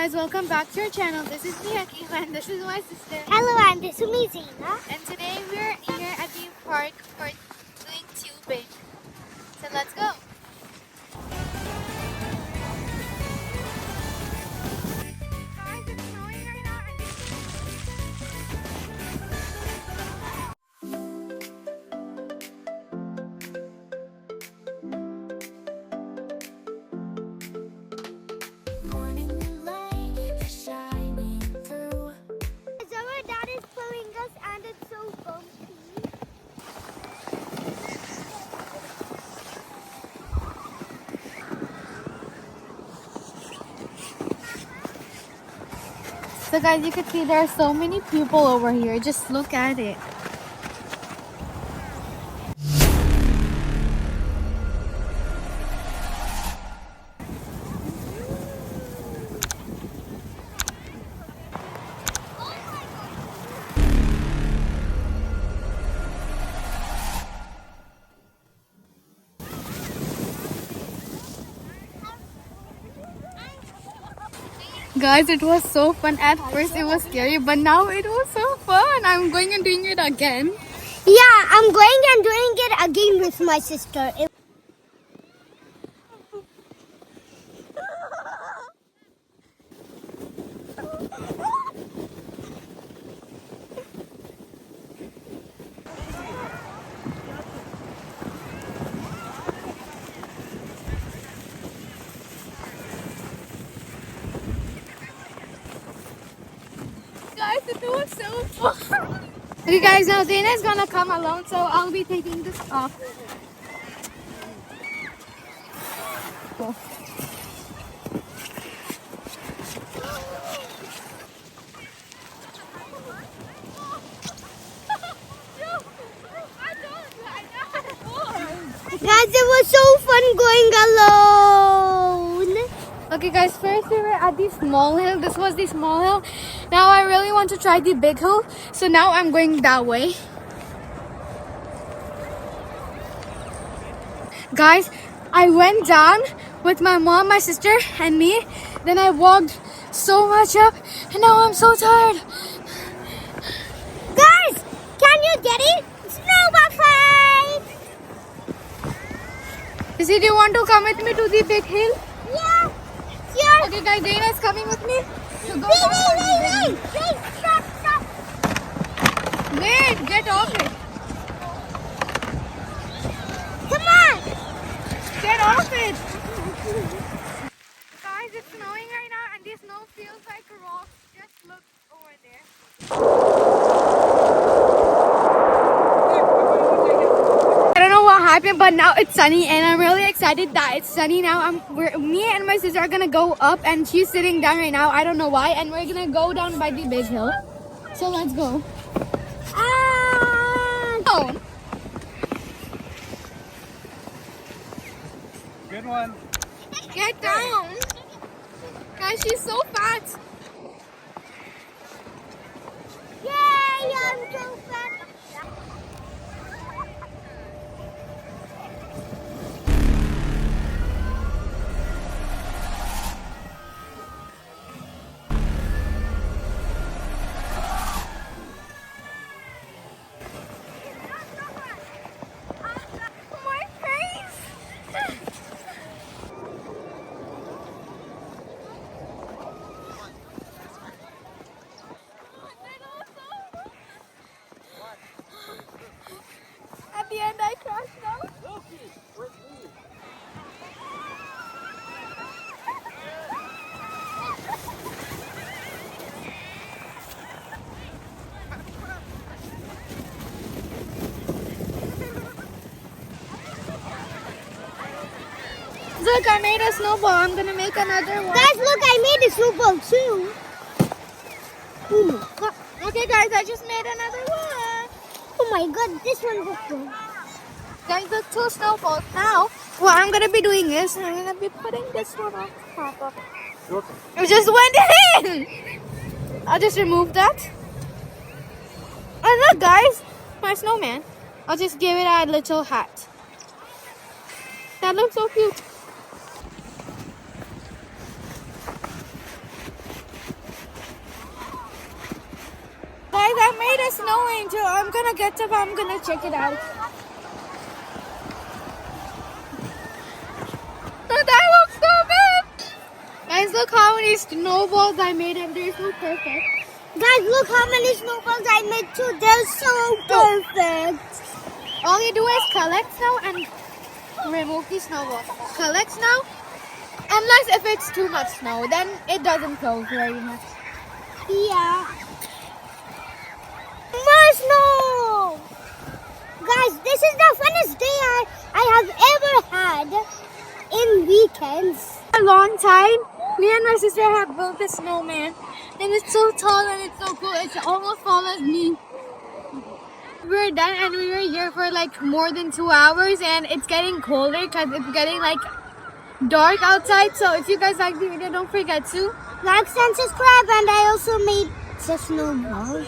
guys, welcome back to our channel. This is me, Aakifa, and this is my sister. Hello, and this is me, Zaina. And today we're here at the park for doing tubing. So let's go. Guys, it's snowing right now. Our dad is pulling us, and it's so bumpy. So guys, you can see there are so many people over here. Just look at it. Guys, it was so fun. At first it was scary, but now it was so fun. I'm going and doing it again. Yeah, I'm going and doing it again with my sister. Guys, it was so fun. Okay guys, now Zaina is gonna come alone, so I'll be taking this off. Cool. Guys, it was so fun going alone. Okay guys, first we were at the small hill. This was the small hill. Now I really want to try the big hill, so now I'm going that way. Guys, I went down with my mom, my sister, and me. Then I walked so much up, and now I'm so tired. Guys, can you get it? Snowball fight! Do you want to come with me to the big hill? Yeah, sure. Okay guys, Zaina is coming with me. So go Wait, stop. Wait, get off it. Come on. Get off it. Guys, it's snowing right now and the snow feels like rocks. Just look over there. I don't know what happened, but now it's sunny and I'm really excited that it's sunny now. Me and my sister are gonna go up and she's sitting down right now. I don't know why. And we're gonna go down by the big hill. So let's go. Oh. Good one. Get down. Guys, she's so fat. Yay, I'm so fat. My face. At the end, I crashed out. Look, I made a snowball. I'm gonna make another one. Guys, look, I made a snowball too. Oh my god. Okay, guys, I just made another one. Oh my god, this one looks good. Guys, look, 2 snowballs. Now, what I'm gonna be doing is I'm gonna be putting this one on top of it. It just went in. I'll just remove that. Oh, look, guys, my snowman. I'll just give it a little hat. That looks so cute. was snowing too. I'm gonna get up. I'm gonna check it out. But that looks so big. Guys, look how many snowballs I made, and they're so perfect. Guys, look how many snowballs I made too. They're so perfect. All you do is collect snow and remove the snowballs. Collect snow, unless if it's too much snow, then it doesn't close very much. Yeah. More snow! Guys, this is the funnest day I have ever had in weekends. A long time, me and my sister have built this snowman, and it's so tall and it's so cool. It's almost tall as me. We're done, and we were here for like more than 2 hours, and it's getting colder because it's getting like dark outside. So if you guys like the video, don't forget to Like and subscribe, and I also made the snowball.